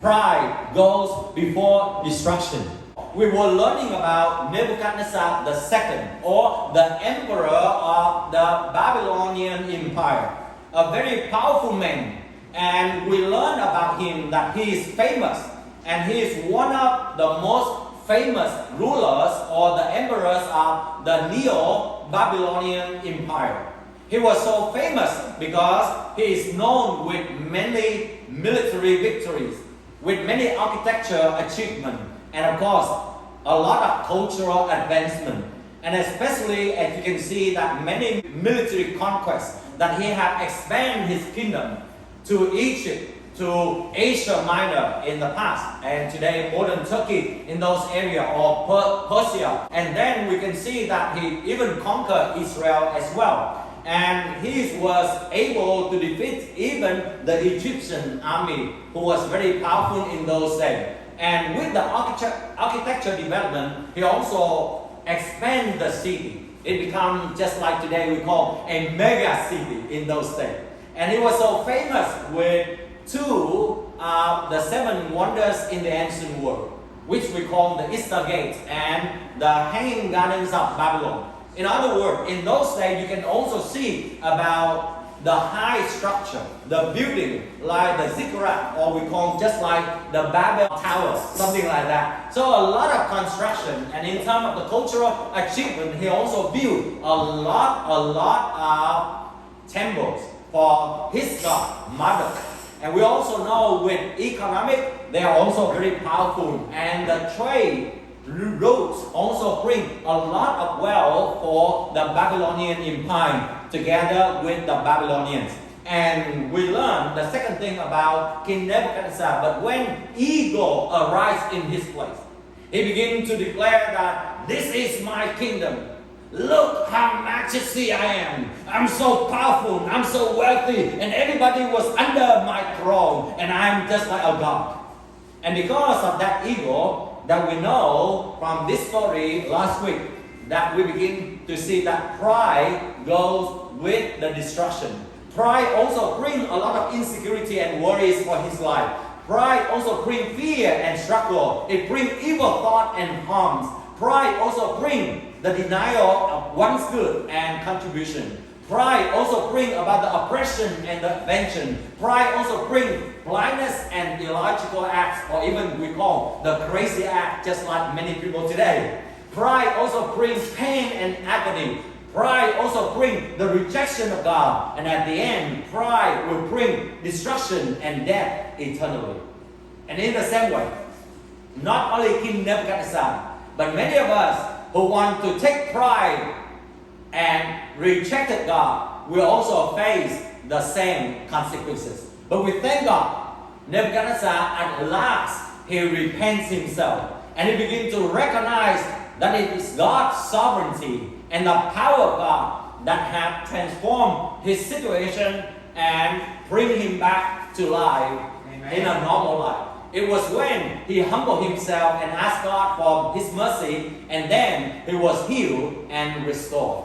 Pride goes before destruction. We were learning about Nebuchadnezzar II, or the emperor of the Babylonian Empire, a very powerful man. And we learn about him that he is famous, and he is one of the most famous rulers or the emperors of the Neo-Babylonian Empire. He was so famous because he is known with many military victories, with many architecture achievements, and of course, a lot of cultural advancement. And especially, as you can see, that many military conquests, that he had expanded his kingdom to Egypt, to Asia Minor in the past, and today modern Turkey in those areas, or Persia. And then we can see that he even conquered Israel as well. And he was able to defeat even the Egyptian army, who was very powerful in those days. And with the architecture development, he also expanded the city. It became just like today we call a mega city in those days. And he was so famous with two of the seven wonders in the ancient world, which we call the Easter Gate and the Hanging Gardens of Babylon. In other words, in those days, you can also see about the high structure, the building, like the ziggurat, or we call just like the Babel Towers, something like that. So a lot of construction, and in terms of the cultural achievement, he also built a lot of temples for his god, Marduk. And we also know with economic, they are also very powerful, and the trade routes also bring a lot of wealth for the Babylonian Empire together with the Babylonians. And we learn the second thing about King Nebuchadnezzar. But when ego arrives in his place, he begins to declare that this is my kingdom. Look how majesty I am. I'm so powerful, I'm so wealthy, and everybody was under my throne, and I'm just like a god. And because of that ego, that we know from this story last week, that we begin to see that pride goes with the destruction. Pride also brings a lot of insecurity and worries for his life. Pride also brings fear and struggle. It brings evil thought and harms. Pride also brings the denial of one's good and contribution. Pride also brings about the oppression and the invention. Pride also brings blindness and illogical acts, or even we call the crazy act, just like many people today. Pride also brings pain and agony. Pride also brings the rejection of God. And at the end, pride will bring destruction and death eternally. And in the same way, not only King Nebuchadnezzar, but many of us who want to take pride and rejected God will also face the same consequences. But we thank God, Nebuchadnezzar at last, he repents himself, and he begins to recognize that it is God's sovereignty and the power of God that have transformed his situation and bring him back to life. Amen. In a normal life. It was when he humbled himself and asked God for his mercy, and then he was healed and restored.